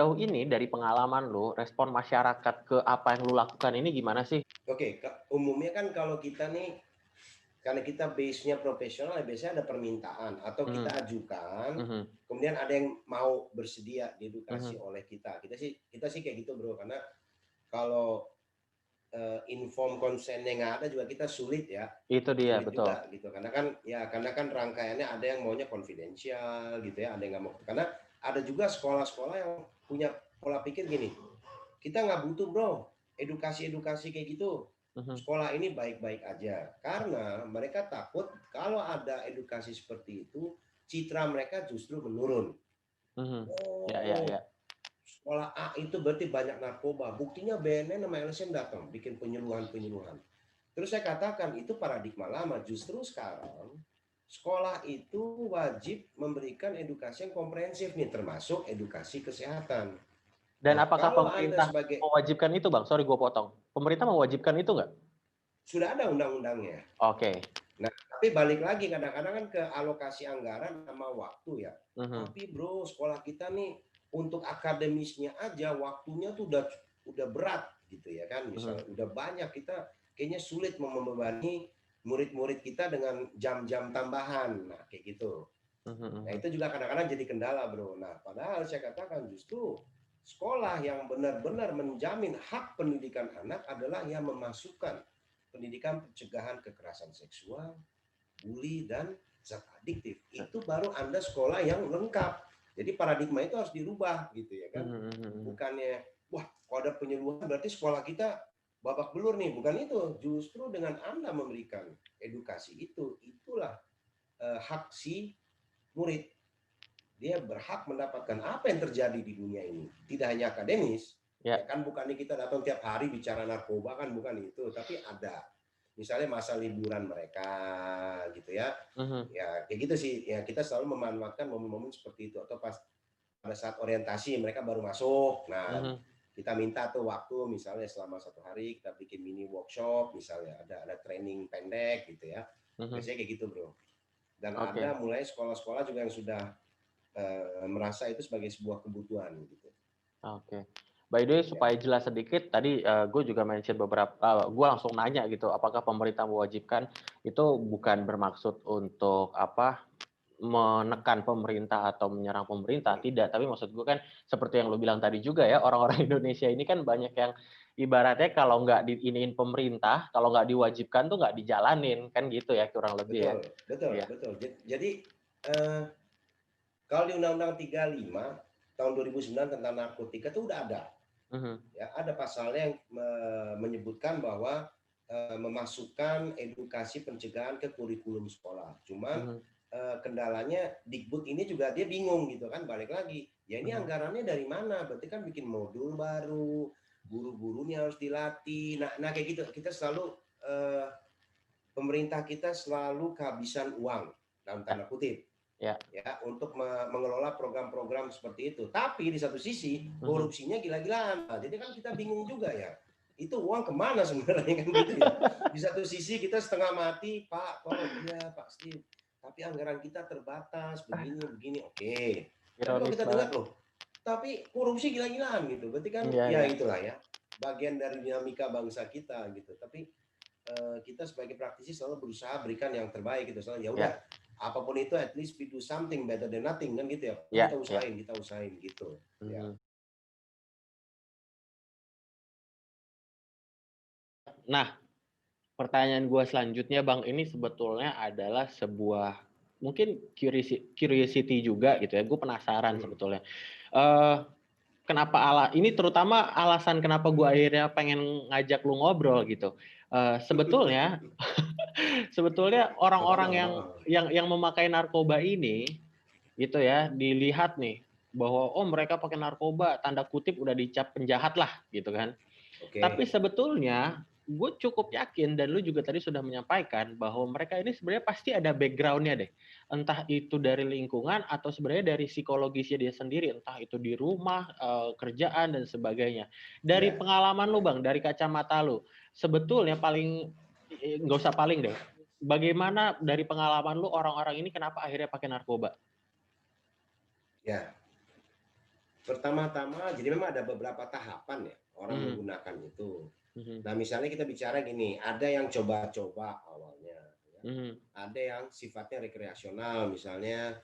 sejauh ini dari pengalaman lu, respon masyarakat ke apa yang lu lakukan ini gimana sih? Oke, umumnya kan kalau kita nih, karena kita base-nya profesional, ya biasanya ada permintaan atau kita Mhm, ajukan, mhm, kemudian ada yang mau bersedia diedukasi mhm. oleh kita. Kita sih kayak gitu bro, karena kalau inform konsennya nggak ada juga kita sulit ya, Itu dia, sulit betul. juga gitu. Karena kan rangkaiannya ada yang maunya konfidensial gitu ya, ada yang nggak mau. Karena ada juga sekolah-sekolah yang punya pola pikir gini, kita nggak butuh bro edukasi-edukasi kayak gitu. Mhm, Sekolah ini baik-baik aja. Karena mereka takut kalau ada edukasi seperti itu, citra mereka justru menurun. mhm. Ya, ya, Oh, ya. sekolah A itu berarti banyak narkoba. Buktinya BNN sama LSM datang bikin penyuluhan-penyuluhan. Terus saya katakan itu paradigma lama. Justru sekarang sekolah itu wajib memberikan edukasi yang komprehensif nih, termasuk edukasi kesehatan. Dan Nah, apakah kalau Anda pemerintah sebagai mewajibkan itu, Bang? Sorry gue potong. Pemerintah mewajibkan itu nggak? sudah ada undang-undangnya. Oke. Nah, tapi balik lagi kadang-kadang kan ke alokasi anggaran sama waktu ya. Mhm, Tapi bro, sekolah kita nih untuk akademisnya aja waktunya tuh udah berat gitu ya kan. mhm, Misalnya udah banyak, kita kayaknya sulit membebani murid-murid kita dengan jam-jam tambahan. Nah, kayak gitu. mhm, Nah, mhm. itu juga kadang-kadang jadi kendala, bro. Nah, padahal saya katakan justru sekolah yang benar-benar menjamin hak pendidikan anak adalah yang memasukkan pendidikan pencegahan kekerasan seksual, bully, dan zat adiktif. Itu baru Anda sekolah yang lengkap. Jadi paradigma itu harus dirubah gitu ya kan. Mhm, mhm, mhm. Bukannya, wah kalau ada penyuluhan berarti sekolah kita babak belur nih. Bukan itu. Justru dengan Anda memberikan edukasi itu, itulah hak si murid. Dia berhak mendapatkan apa yang terjadi di dunia ini. Tidak hanya akademis, ya Ya. kan, bukannya kita datang tiap hari bicara narkoba, kan bukan itu, tapi ada misalnya masa liburan mereka gitu ya. Mhm, Ya kayak gitu sih. Ya kita selalu memanfaatkan momen-momen seperti itu, atau pas pada saat orientasi mereka baru masuk. Nah, mhm. kita minta tuh waktu misalnya selama 1 hari kita bikin mini workshop, misalnya ada training pendek gitu ya. Mhm. Biasanya kayak gitu bro. Dan Oke, ada mulai sekolah-sekolah juga yang sudah merasa itu sebagai sebuah kebutuhan gitu. oke. By the way, Ya, supaya jelas sedikit, tadi gue juga mention beberapa, gue langsung nanya gitu, apakah pemerintah mewajibkan itu bukan bermaksud untuk apa menekan pemerintah atau menyerang pemerintah, tidak. Tapi maksud gue kan seperti yang lo bilang tadi juga ya, orang-orang Indonesia ini kan banyak yang ibaratnya kalau nggak diiniin pemerintah, kalau nggak diwajibkan tuh nggak dijalanin, kan gitu ya kurang lebih ya. betul, betul, Iya. betul. Jadi eh, kalau di Undang-Undang 35 tahun 2009 tentang narkotika itu udah ada. Mhm, Ya, ada pasalnya yang menyebutkan bahwa memasukkan edukasi pencegahan ke kurikulum sekolah. Cuman mhm, kendalanya Dikbud ini juga dia bingung gitu kan, balik lagi. Ya ini mhm. anggarannya dari mana? Berarti kan bikin modul baru, guru-gurunya harus dilatih. Nah kayak gitu kita selalu eh, pemerintah kita selalu kehabisan uang dalam Ya, tanda kutip ya. ya untuk mengelola program-program seperti itu. Tapi di satu sisi Mhm. korupsinya gila-gilaan. Nah, jadi kan kita bingung juga ya. Itu uang kemana sebenarnya kan gitu ya. Di satu sisi kita setengah mati, Pak, tolong iya Pak Steve. Tapi anggaran kita terbatas, begini, begini, oke. Tapi kalau Ironis kita dengar banget. loh, tapi korupsi gila-gilaan gitu. Berarti kan Iya, ya iya. itulah ya. Bagian dari dinamika bangsa kita gitu. Tapi kita sebagai praktisi selalu berusaha berikan yang terbaik gitu. Soalnya ya udah Ya, apapun itu at least we do something better than nothing kan gitu ya. ya, ya. Kita usahain gitu. Ya. Mhm. Nah, pertanyaan gue selanjutnya, Bang, ini sebetulnya adalah sebuah mungkin curiosity juga gitu ya. Gue penasaran Hmm. sebetulnya. Eh, Kenapa ini terutama alasan kenapa gue akhirnya pengen ngajak lu ngobrol gitu. Sebetulnya sebetulnya Gak apa-apa, orang-orang gak yang apa-apa. yang memakai narkoba ini gitu ya, dilihat nih bahwa oh mereka pakai narkoba tanda kutip udah dicap penjahat lah gitu kan. Tapi Oke. sebetulnya gue cukup yakin dan lu juga tadi sudah menyampaikan bahwa mereka ini sebenarnya pasti ada background-nya deh. Entah itu dari lingkungan atau sebenarnya dari psikologisnya dia sendiri, entah itu di rumah, kerjaan dan sebagainya. Dari Ya, pengalaman lu ya, Bang, dari kacamata lu, sebetulnya paling nggak usah paling deh. Bagaimana dari pengalaman lu orang-orang ini kenapa akhirnya pakai narkoba? ya. pertama-tama jadi memang ada beberapa tahapan ya orang menggunakan itu. Nah, misalnya kita bicara gini, ada yang coba-coba awalnya, ya. Ada yang sifatnya rekreasional, misalnya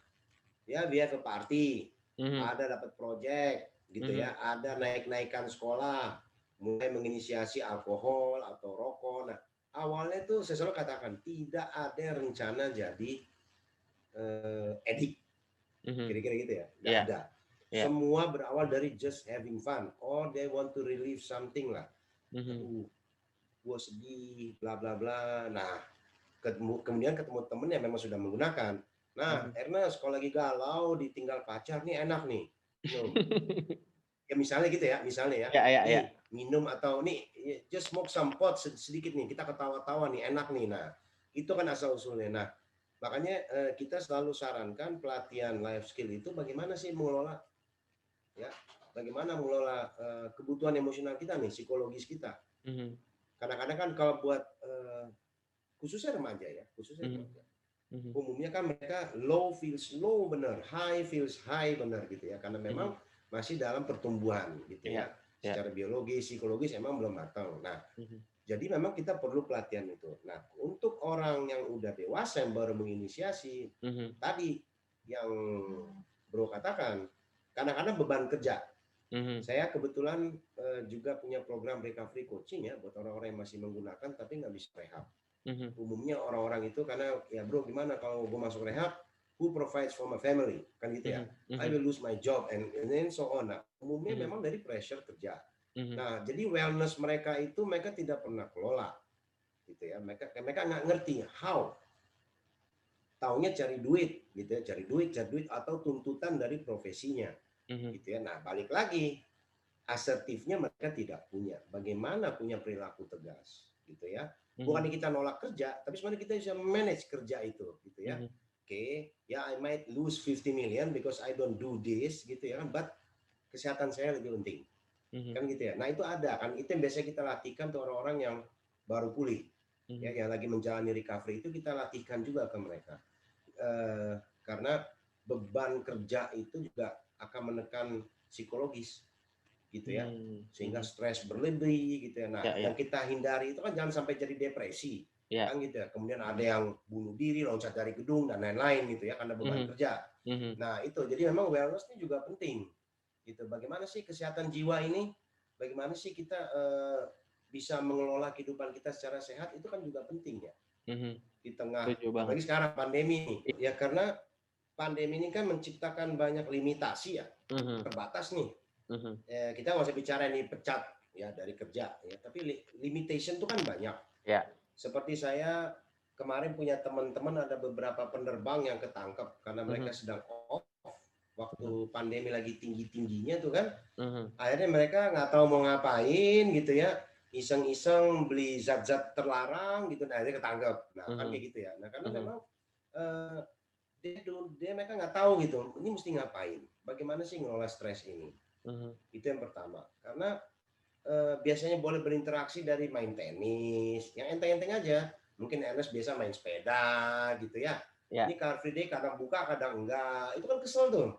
ya we have a party, ada dapat project gitu ya, ada naik-naikan sekolah, mulai menginisiasi alkohol atau rokok. Nah, awalnya tuh saya selalu katakan tidak ada rencana jadi edik, kira-kira gitu ya, nggak ada. Semua berawal dari just having fun, or they want to relieve something lah. Gue sedih, bla bla bla. Nah, kemudian ketemu temen yang memang sudah menggunakan. Nah, Ernest, kalau lagi galau, ditinggal pacar, nih enak nih, minum. Ya misalnya gitu ya, misalnya ya. Nih, minum atau nih, just smoke some pot sedikit nih, kita ketawa-tawa nih, enak nih. Nah, itu kan asal-usulnya. Nah, makanya kita selalu sarankan pelatihan life skill itu bagaimana sih mengelola, ya, bagaimana mengelola kebutuhan emosional kita nih, psikologis kita. Kadang-kadang kan kalau buat khususnya remaja ya, umumnya kan mereka low feels low bener, high feels high bener gitu ya, karena memang masih dalam pertumbuhan gitu ya, secara biologis, psikologis emang belum matang. Nah, jadi memang kita perlu pelatihan itu. Nah, untuk orang yang udah dewasa yang baru menginisiasi, tadi yang Bro katakan, kadang-kadang beban kerja. Saya kebetulan juga punya program recovery coaching ya buat orang-orang yang masih menggunakan tapi nggak bisa rehab. Umumnya orang-orang itu karena ya bro gimana kalau gue masuk rehab, who provides for my family kan gitu ya. I will lose my job and then so on. Nah, umumnya memang dari pressure kerja. Nah, jadi wellness mereka itu mereka tidak pernah kelola gitu ya. Mereka nggak ngerti how. Taunya cari duit gitu ya, cari duit atau tuntutan dari profesinya. Gitu ya. Nah, balik lagi asertifnya mereka tidak punya. Bagaimana punya perilaku tegas gitu ya. Bukan kita nolak kerja, tapi sebenarnya kita bisa manage kerja itu gitu ya. Oke, ya I might lose 50 million because I don't do this gitu ya kan, but kesehatan saya lebih penting. Kan gitu ya. Nah, itu ada kan, itu yang biasanya kita latihkan tuh orang-orang yang baru pulih. Ya, yang lagi menjalani recovery itu kita latihkan juga ke mereka. Karena beban kerja itu juga akan menekan psikologis gitu ya, sehingga stres berlebih gitu ya. Nah, yang kita hindari itu kan jangan sampai jadi depresi kan gitu ya. Kemudian ada yang bunuh diri, loncat dari gedung dan lain-lain gitu ya karena beban kerja. Nah, itu jadi memang wellness ini juga penting gitu. Bagaimana sih kesehatan jiwa ini, bagaimana sih kita bisa mengelola kehidupan kita secara sehat, itu kan juga penting ya. Di tengah apalagi sekarang pandemi ya, karena pandemi ini kan menciptakan banyak limitasi ya, terbatas nih. Kita nggak usah bicara ini pecat ya dari kerja ya, tapi limitation itu kan banyak. Seperti saya kemarin punya teman-teman ada beberapa penerbang yang ketangkep karena mereka sedang off waktu pandemi lagi tinggi-tingginya tuh kan. Akhirnya mereka nggak tahu mau ngapain gitu ya, iseng-iseng beli zat-zat terlarang gitu, nah akhirnya ketangkep. Nah kan kayak gitu ya. Nah karena memang mereka nggak tahu gitu, ini mesti ngapain, bagaimana sih ngelola stres ini. Itu yang pertama. Karena biasanya boleh berinteraksi dari main tenis, yang enteng-enteng aja. Mungkin Ernest biasa main sepeda gitu ya. Ini Car Free Day kadang buka, kadang enggak. Itu kan kesel tuh.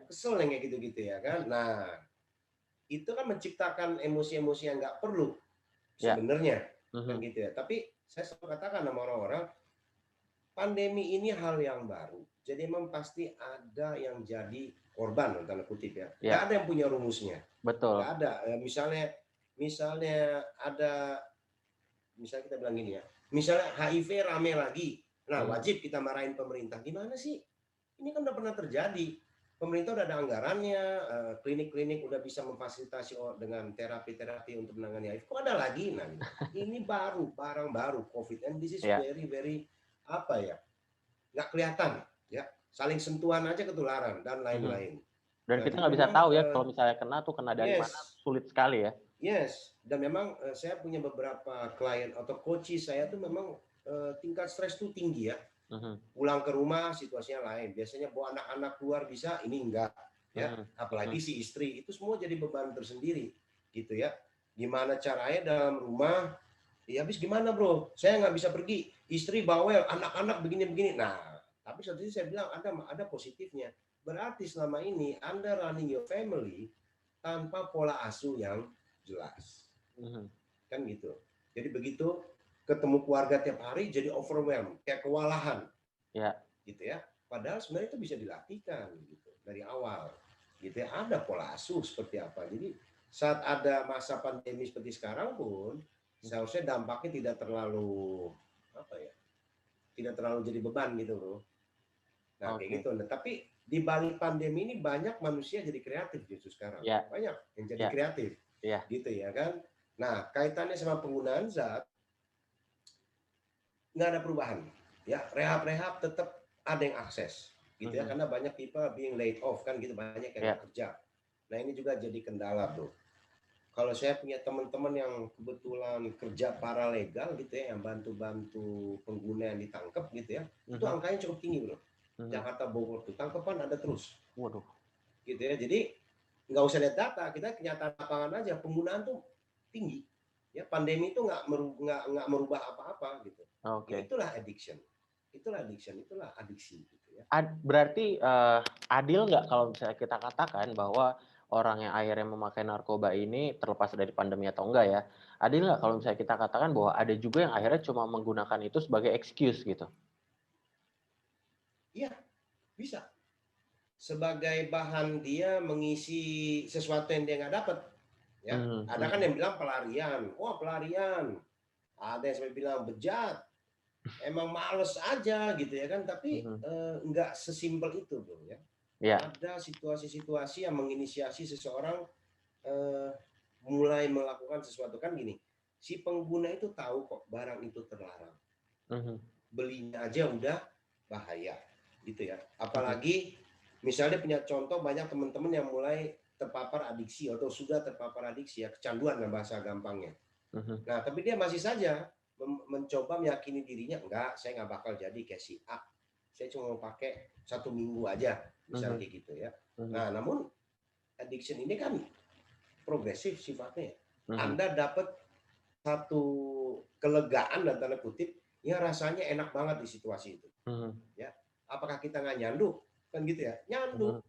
Kesel yang kayak gitu-gitu ya kan. Nah, itu kan menciptakan emosi-emosi yang nggak perlu sebenarnya. Kan gitu ya. Tapi saya selalu katakan sama orang-orang, pandemi ini hal yang baru. Jadi memang pasti ada yang jadi korban, tanda kutip ya. Nggak ada yang punya rumusnya. Betul. Nggak ada. Misalnya ada, misalnya kita bilang gini ya, misalnya HIV rame lagi. Nah, wajib kita marahin pemerintah. Gimana sih? Ini kan udah pernah terjadi. Pemerintah udah ada anggarannya, klinik-klinik udah bisa memfasilitasi dengan terapi-terapi untuk menangani HIV. Kok ada lagi? Nah, ini baru, barang baru, COVID. And this is very, apa ya, nggak kelihatan. Ya, saling sentuhan aja ketularan, dan lain-lain. Dan kita nggak bisa tahu ya, kalau misalnya kena tuh kena dari mana, sulit sekali ya. Dan memang saya punya beberapa klien atau coach saya tuh memang tingkat stres tuh tinggi ya. Pulang ke rumah situasinya lain. Biasanya bawa anak-anak keluar bisa, ini enggak ya. Apalagi si istri, itu semua jadi beban tersendiri gitu ya. Gimana caranya dalam rumah? Ya habis gimana bro? Saya nggak bisa pergi. Istri bawel, anak-anak begini-begini. Nah, tapi satu sisi saya bilang ada positifnya. berarti selama ini Anda running your family tanpa pola asuh yang jelas. Kan gitu. Jadi begitu ketemu keluarga tiap hari jadi overwhelmed, kayak kewalahan. Ya. Gitu ya. Padahal sebenarnya itu bisa dilatihkan gitu dari awal. Gitu ya. Ada pola asuh seperti apa. Jadi saat ada masa pandemi seperti sekarang pun seharusnya dampaknya tidak terlalu apa ya? Tidak terlalu jadi beban gitu, Bro. Nah, kayak gitu. Nah, tapi di balik pandemi ini banyak manusia jadi kreatif justru sekarang. Ya. Banyak yang jadi kreatif. Ya. Gitu ya kan. Nah, kaitannya sama penggunaan zat, nggak ada perubahan. Ya, rehab-rehab tetap ada yang akses. Gitu ya, karena banyak people being laid off kan gitu, banyak yang nggak kerja. Nah, ini juga jadi kendala, Bro. Kalau saya punya teman-teman yang kebetulan kerja paralegal gitu ya, yang bantu-bantu pengguna yang ditangkap gitu ya, itu angkanya cukup tinggi, Bro. Jakarta, Bogor tuh tangkapan ada terus. Waduh. Gitu ya, jadi nggak usah lihat data, kita kenyataan lapangan aja, penggunaan tuh tinggi. Ya, pandemi itu nggak merubah apa-apa gitu. Ya, itulah addiction, itulah adiksi gitu ya. Berarti adil nggak kalau misalnya kita katakan bahwa orang yang akhirnya memakai narkoba ini, terlepas dari pandemi atau enggak ya, adil nggak kalau misalnya kita katakan bahwa ada juga yang akhirnya cuma menggunakan itu sebagai excuse gitu? Iya, bisa. Sebagai bahan dia mengisi sesuatu yang dia nggak dapat. Ya, ada kan yang bilang pelarian. Wah, pelarian. Ada yang sampai bilang bejat. Emang males aja gitu ya kan, tapi nggak sesimpel itu, Bro ya. Ada situasi-situasi yang menginisiasi seseorang mulai melakukan sesuatu. Kan gini, si pengguna itu tahu kok barang itu terlarang. Belinya aja udah bahaya gitu ya. Apalagi misalnya punya contoh banyak teman-teman yang mulai terpapar adiksi atau sudah terpapar adiksi ya, kecanduan lah bahasa gampangnya. Nah, tapi dia masih saja mencoba meyakini dirinya, enggak, saya nggak bakal jadi kayak si A. Saya cuma mau pakai 1 minggu aja, misalnya kayak gitu ya. Nah, namun addiction ini kan progresif sifatnya. Anda dapat satu kelegaan dan tanda kutip, ya rasanya enak banget di situasi itu. Ya, apakah kita nggak nyandu? Kan gitu ya, nyandu.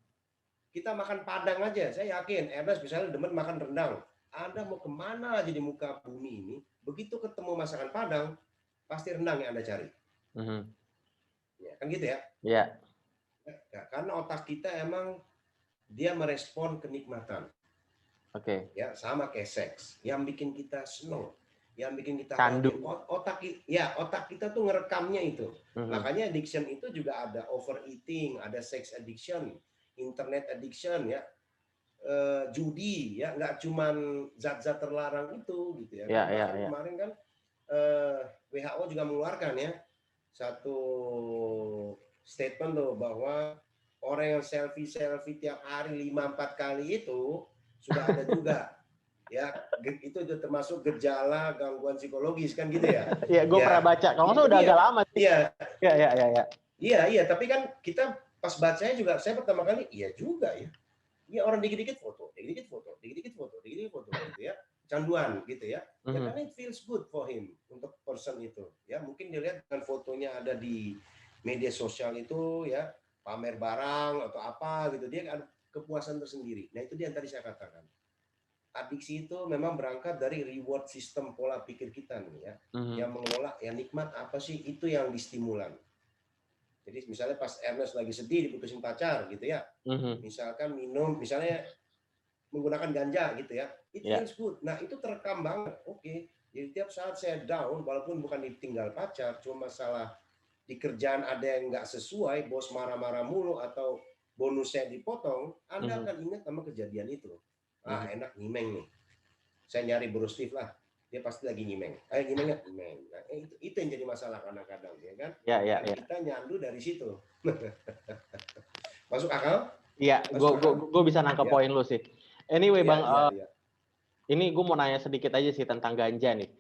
Kita makan Padang aja, saya yakin Ernest misalnya demen makan rendang. Anda mau kemana aja di muka bumi ini, begitu ketemu masakan Padang, pasti rendang yang Anda cari. Ya, kan gitu ya? Iya. Ya, karena otak kita emang dia merespon kenikmatan. Ya, sama kayak seks, yang bikin kita senang, yang bikin kita otak kita tuh ngerekamnya itu. Makanya addiction itu juga ada overeating, ada sex addiction, internet addiction ya. Judi ya, nggak cuman zat-zat terlarang itu gitu ya. Kemarin kan WHO juga mengeluarkan ya satu statement loh, bahwa orang yang selfie tiap hari 5-4 kali itu sudah ada juga ya, itu termasuk gejala gangguan psikologis kan gitu ya. Iya, gue pernah baca. Kamu tuh udah agak lama sih. Iya, tapi kan kita pas bacanya juga, saya pertama kali iya juga ya. Ya, orang dikit-dikit foto gitu ya, canduan gitu ya. Ya karena it feels good for him, untuk person itu. Ya mungkin dilihat dengan fotonya ada di media sosial itu ya, pamer barang atau apa gitu, dia ada kepuasan tersendiri. Nah, itu dia yang tadi saya katakan. Adiksi itu memang berangkat dari reward system pola pikir kita nih ya. Yang mengelola ya, nikmat apa sih, itu yang distimulan. Jadi misalnya pas Ernest lagi sedih diputusin pacar gitu ya, misalkan minum, misalnya menggunakan ganja gitu ya, it feels good. Nah, itu terekam banget. Oke. Jadi tiap saat saya down, walaupun bukan ditinggal pacar, cuma masalah di kerjaan ada yang nggak sesuai, bos marah-marah mulu atau bonusnya dipotong, Anda akan ingat sama kejadian itu. Enak nyimeng nih. Saya nyari Bro Steve lah. Dia pasti lagi nyimeng. Nyimeng. Nah, itu yang jadi masalah kadang-kadang, ya kan? Kita nyandu dari situ. Masuk akal? Iya, gue bisa nangkep poin lu sih. Anyway, Bang, ini gue mau nanya sedikit aja sih tentang ganja nih.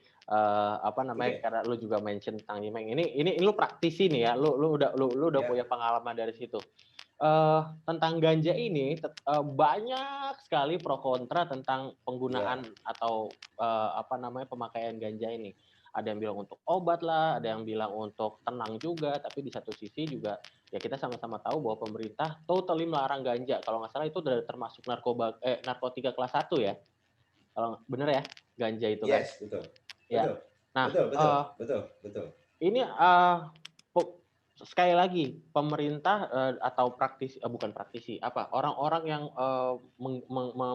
Karena lu juga mention tentang nyimeng. Ini lu praktisi nih ya. Lu udah punya pengalaman dari situ. Tentang ganja ini banyak sekali pro kontra tentang penggunaan atau pemakaian ganja ini. ada yang bilang untuk obat lah, ada yang bilang untuk tenang juga, tapi di satu sisi juga ya kita sama-sama tahu bahwa pemerintah totally melarang ganja. Kalau nggak salah itu udah termasuk narkotika kelas 1 ya. Kalau bener ya, ganja itu kan. Yes, betul. Ya. Betul. Nah, Betul, betul, betul, betul. ini sekali lagi pemerintah atau praktisi bukan praktisi apa orang-orang yang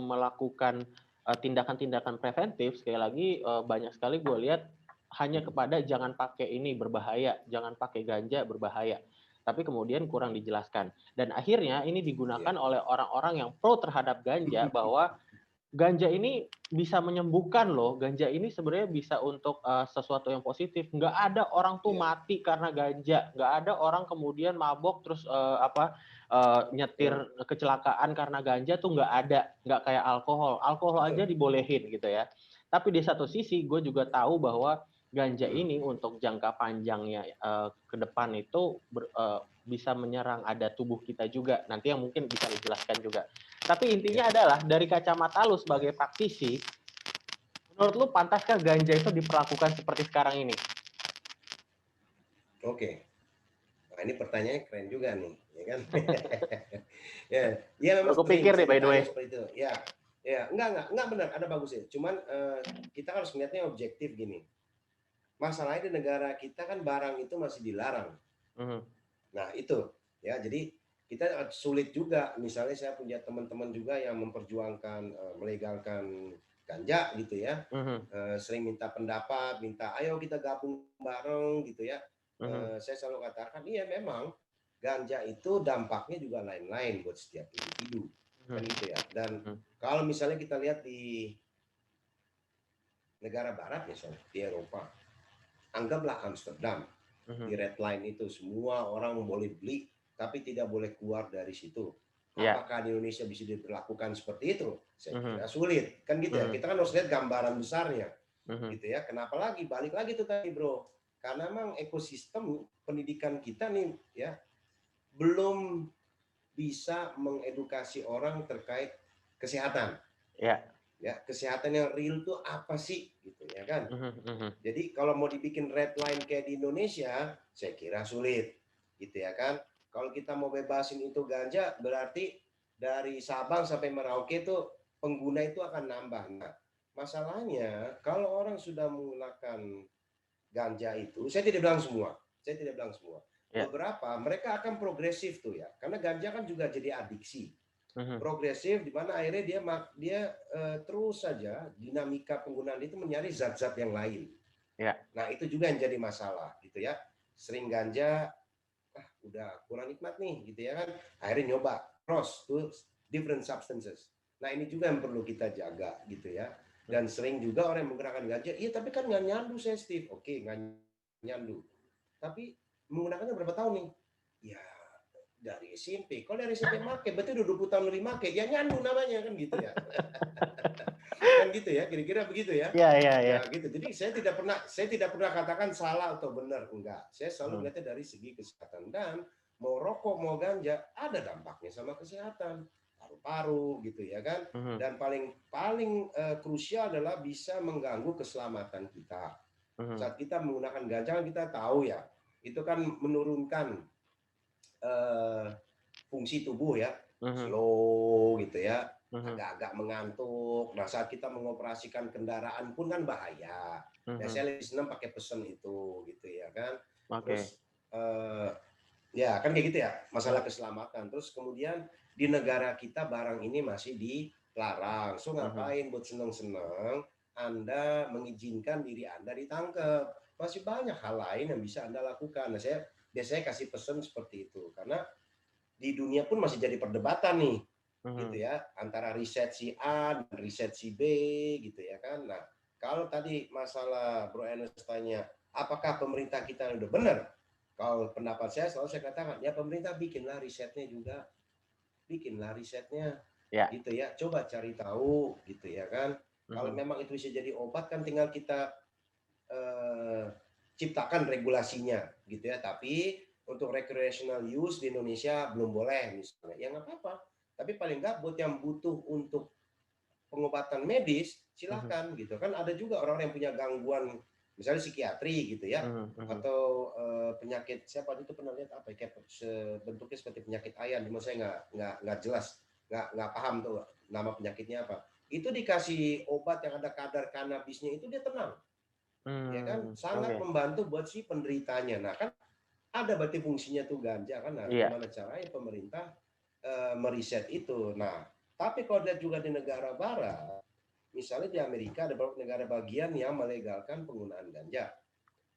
melakukan tindakan-tindakan preventif sekali lagi banyak sekali gue lihat hanya kepada jangan pakai ini berbahaya, jangan pakai ganja berbahaya. Tapi kemudian kurang dijelaskan dan akhirnya ini digunakan oleh orang-orang yang pro terhadap ganja bahwa ganja ini bisa menyembuhkan loh. Ganja ini sebenarnya bisa untuk sesuatu yang positif. Nggak ada orang tuh mati karena ganja. Nggak ada orang kemudian mabok terus nyetir kecelakaan karena ganja tuh nggak ada. Nggak kayak alkohol. Alkohol aja dibolehin gitu ya. Tapi di satu sisi gue juga tahu bahwa ganja ini untuk jangka panjangnya ke depan itu bisa menyerang ada tubuh kita juga. Nanti yang mungkin bisa dijelaskan juga. Tapi intinya adalah dari kacamata lu sebagai praktisi, menurut lu pantaskah ganja itu diperlakukan seperti sekarang ini? Oke. Nah, ini pertanyaannya keren juga nih, ya kan? Ya memang Aku pikir nih by the way. seperti itu. Ya, enggak benar, ada bagusnya. Cuman kita harus melihatnya objektif gini. Masalahnya di negara kita kan barang itu masih dilarang. Nah, itu ya. Jadi kita sulit juga. Misalnya saya punya teman-teman juga yang memperjuangkan melegalkan ganja gitu ya. Sering minta pendapat, minta ayo kita gabung bareng gitu ya. Saya selalu katakan iya memang ganja itu dampaknya juga lain-lain buat setiap individu kan gitu ya. Dan kalau misalnya kita lihat di negara barat misalnya di Eropa, anggaplah Amsterdam, di red line itu semua orang boleh beli tapi tidak boleh keluar dari situ. Apakah di Indonesia bisa diberlakukan seperti itu? Saya kira sulit kan gitu ya. Kita kan harus lihat gambaran besarnya gitu ya. Kenapa lagi balik lagi tuh tadi bro, karena memang ekosistem pendidikan kita nih ya belum bisa mengedukasi orang terkait kesehatan. Ya, kesehatan yang real tuh apa sih gitu ya kan. Jadi kalau mau dibikin red line kayak di Indonesia, saya kira sulit gitu ya kan. Kalau kita mau bebasin itu ganja, berarti dari Sabang sampai Merauke itu pengguna itu akan nambah. Nah, masalahnya kalau orang sudah menggunakan ganja itu, saya tidak bilang semua, beberapa mereka akan progresif tuh ya, karena ganja kan juga jadi adiksi. Progresif di mana akhirnya dia terus saja dinamika penggunaan itu mencari zat-zat yang lain. Nah itu juga yang jadi masalah gitu ya. Sering ganja, udah kurang nikmat nih gitu ya kan. Akhirnya nyoba cross to different substances. Nah ini juga yang perlu kita jaga gitu ya. Dan sering juga orang yang menggunakan ganja, iya tapi kan nggak nyandu saya Steve. Oke nggak nyandu. Tapi menggunakannya berapa tahun nih? Ya dari SMP. Kalau dari SMP make, berarti udah 20 tahun lebih make. Ya nyandu namanya kan gitu ya. Kan gitu ya, kira-kira begitu ya. Iya. Gitu. Jadi saya tidak pernah katakan salah atau benar, enggak. Saya selalu melihatnya dari segi kesehatan dan mau rokok mau ganja ada dampaknya sama kesehatan paru-paru gitu ya kan. Dan paling krusial adalah bisa mengganggu keselamatan kita. Saat kita menggunakan ganja kita tahu ya, itu kan menurunkan fungsi tubuh ya, slow gitu ya, agak-agak mengantuk. Nah saat kita mengoperasikan kendaraan pun kan bahaya. Nah saya lebih senang pakai pesan itu gitu ya kan. Terus ya kan kayak gitu ya masalah keselamatan. Terus kemudian di negara kita barang ini masih dilarang. So ngapain buat seneng-seneng Anda mengizinkan diri Anda ditangkap? Masih banyak hal lain yang bisa Anda lakukan. Nah saya biasanya kasih pesan seperti itu karena di dunia pun masih jadi perdebatan nih gitu ya antara riset si A dan riset si B gitu ya kan. Nah kalau tadi masalah Bro Ernest tanya apakah pemerintah kita udah benar, kalau pendapat saya selalu saya katakan ya pemerintah bikinlah risetnya gitu ya, coba cari tahu gitu ya kan. Kalau memang itu bisa jadi obat kan tinggal kita ciptakan regulasinya gitu ya. Tapi untuk recreational use di Indonesia belum boleh misalnya, ya nggak apa-apa. Tapi paling nggak buat yang butuh untuk pengobatan medis silahkan gitu kan. Ada juga orang yang punya gangguan misalnya psikiatri gitu ya, Mhm. atau penyakit siapa itu pernah lihat apa ya, kayak bentuknya seperti penyakit ayan, cuma saya nggak jelas, nggak paham tuh nama penyakitnya apa. Itu dikasih obat yang ada kadar kanabisnya itu dia tenang, ya kan, sangat Oke. membantu buat si penderitanya. Nah kan ada berarti fungsinya tuh ganja kan. Nah, Iya. gimana caranya pemerintah meriset itu. Nah, tapi kalau lihat juga di negara barat, misalnya di Amerika ada beberapa negara bagian yang melegalkan penggunaan ganja. Ya.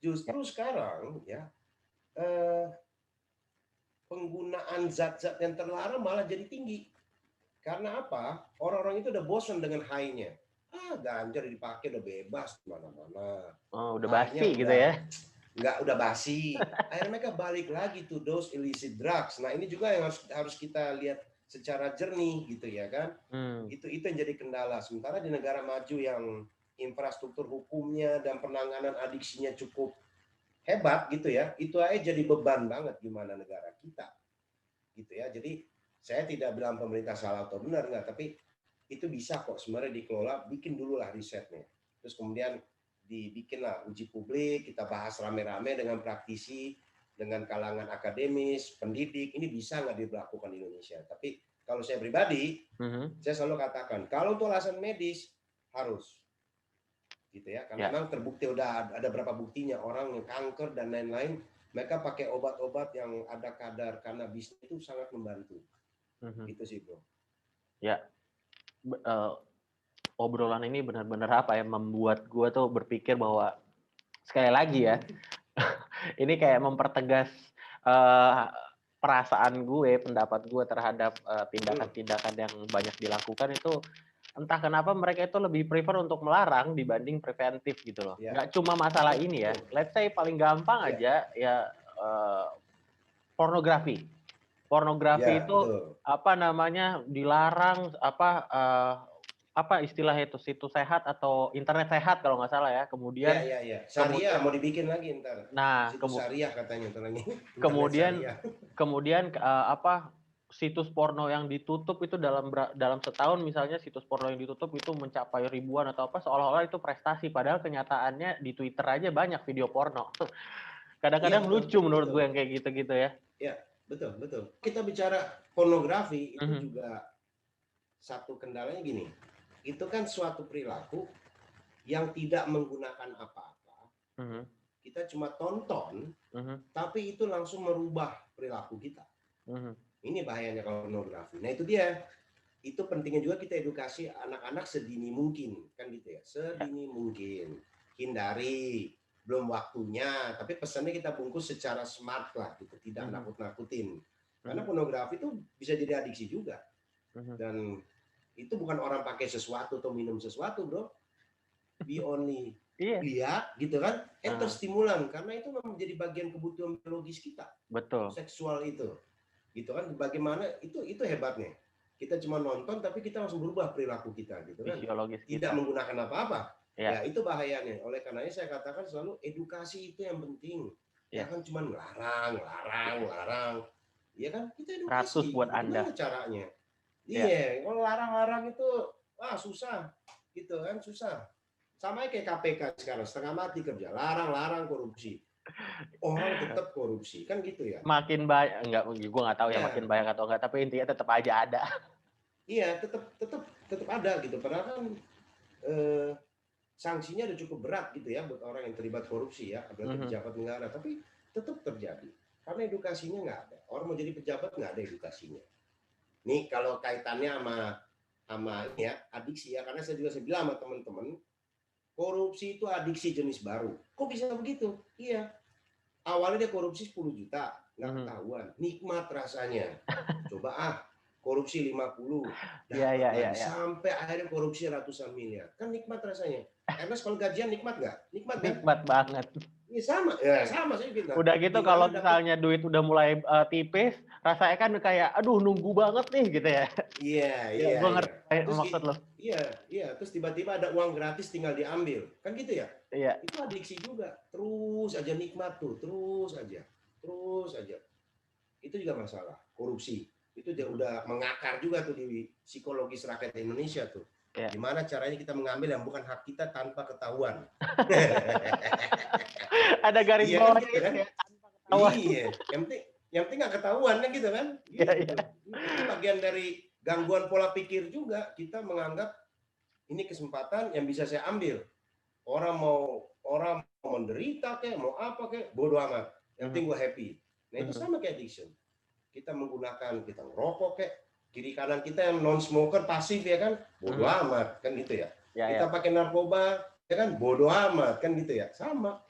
Justru sekarang ya eh, penggunaan zat-zat yang terlarang malah jadi tinggi. Karena apa? Orang-orang itu udah bosan dengan high-nya. Ganja udah dipakai udah bebas di mana-mana. Oh, udah High-nya basi gitu ya. nggak udah basi. Akhirnya mereka balik lagi to those illicit drugs. Nah ini juga yang harus kita lihat secara jernih gitu ya kan. Hmm. Itu yang jadi kendala. Sementara di negara maju yang infrastruktur hukumnya dan penanganan adiksinya cukup hebat gitu ya, itu aja jadi beban banget gimana negara kita gitu ya. Jadi saya tidak bilang pemerintah salah atau benar nggak, tapi itu bisa kok sebenarnya dikelola, bikin dulu lah risetnya. Terus kemudian dibikinlah uji publik, kita bahas rame-rame dengan praktisi, dengan kalangan akademis, pendidik, ini bisa nggak diberlakukan di Indonesia. Tapi kalau saya pribadi, Mhm. saya selalu katakan, kalau untuk alasan medis, harus gitu ya, karena Ya. memang terbukti udah ada berapa buktinya orang yang kanker dan lain-lain, mereka pakai obat-obat yang ada kadar kanabis itu sangat membantu. Mhm. Gitu sih, Bro. Ya. Obrolan ini benar-benar apa ya, membuat gue tuh berpikir bahwa sekali lagi ya, ini kayak mempertegas eh, perasaan gue, pendapat gue terhadap Hmm, tindakan-tindakan yang banyak dilakukan itu, entah kenapa mereka itu lebih prefer untuk melarang dibanding preventif gitu loh. ya, Nggak cuma masalah betul, ini ya. betul. Let's say paling gampang Ya, aja ya, eh, pornografi. Pornografi ya, itu betul. apa namanya, dilarang, apa istilahnya itu, situs sehat atau internet sehat kalau nggak salah ya. Ya, Kemudian ya, ya. Syariah kemudian mau dibikin lagi ntar. nah Situs syariah katanya ntar lagi. Internet kemudian syariah. kemudian situs porno yang ditutup itu dalam setahun, misalnya situs porno yang ditutup itu mencapai ribuan atau apa, seolah-olah itu prestasi, padahal kenyataannya di Twitter aja banyak video porno. Iya, Kadang-kadang betul, lucu menurut betul. gue yang kayak gitu-gitu ya. Ya, betul, betul. Kita bicara pornografi itu Mhm. juga satu kendalanya gini. Itu kan suatu perilaku yang tidak menggunakan apa-apa. Mhm. Kita cuma tonton, Mhm. tapi itu langsung merubah perilaku kita. Mhm. Ini bahayanya kalau pornografi. Nah, itu dia. Itu pentingnya juga kita edukasi anak-anak sedini mungkin, kan gitu ya. Ya. Sedini mungkin. Hindari, belum waktunya, tapi pesannya kita bungkus secara smart lah gitu, tidak Mhm. nakut-nakutin. Karena Mhm. pornografi itu bisa jadi adiksi juga. Mhm. Dan itu bukan orang pakai sesuatu atau minum sesuatu, Bro. Be only Iya. lihat gitu kan, Heeh. terstimulan karena itu memang menjadi bagian kebutuhan biologis kita. Betul. Seksual itu gitu kan, bagaimana itu hebatnya, kita cuma nonton tapi kita langsung berubah perilaku kita gitu kan, Fisiologis tidak kita. menggunakan apa-apa. Ya Ya. itu bahayanya, oleh karenanya saya katakan selalu edukasi itu yang penting, Ya. jangan cuma larang larang Yes. larang, ya kan, kita 100 edukasi buat gitu Anda. gimana caranya. Ya. Iya, kalau larang-larang itu susah gitu kan, susah. Sama kayak KPK sekarang setengah mati kerja, larang-larang korupsi, orang tetap korupsi kan gitu ya. Makin banyak, enggak, gue nggak tahu ya makin Ya, banyak atau enggak, tapi intinya tetap aja ada. iya, tetap tetap tetap ada gitu. Padahal kan eh, sanksinya udah cukup berat gitu ya buat orang yang terlibat korupsi ya, apalagi Mhm. pejabat negara. Tapi tetap terjadi karena edukasinya nggak ada. Orang mau jadi pejabat nggak ada edukasinya. Nih kalau kaitannya sama ini ya adiksi ya, karena saya bilang sama teman-teman, korupsi itu adiksi jenis baru. Kok bisa begitu? Iya, awalnya dia korupsi 10 juta, nggak Mhm. ketahuan. Nikmat rasanya. Coba korupsi 50, Iya, dapat iya, iya, lagi. iya. Sampai akhirnya korupsi ratusan miliar. Kan nikmat rasanya. Ernest kalau gajian nikmat nggak? Nikmat kan? Nikmat banget. Ini sama. Ya sama saya bilang. Udah gitu kalau Gimana dapat? misalnya duit udah mulai tipis, rasanya kan kayak aduh nunggu banget nih gitu ya. Iya, Ya, iya, gue iya. ngerti Terus maksud lo. iya, iya. Terus tiba-tiba ada uang gratis tinggal diambil. Kan gitu ya? Iya. Itu adiksi juga. Terus aja nikmat tuh. Terus aja. Terus aja. Itu juga masalah. Korupsi. Itu dia Mhm. udah mengakar juga tuh di psikologis rakyat Indonesia tuh. Ya. Gimana caranya kita mengambil yang bukan hak kita tanpa ketahuan. Ada garis Iya kan bawahnya gitu itu kan? ya, tanpa ketahuan. Iya, yang penting nggak ketahuan kan gitu kan? Iya, Gitu. iya. Itu bagian dari gangguan pola pikir juga. Kita menganggap ini kesempatan yang bisa saya ambil. Orang mau menderita kayak mau apa kayak bodoh amat. Yang penting gue happy. Nah itu sama kayak addiction. Kita ngerokok kayak kiri kanan kita yang non smoker pasif ya kan bodoh amat kan gitu ya. Ya, Kita ya. pakai narkoba ya kan bodoh amat kan gitu ya. Sama.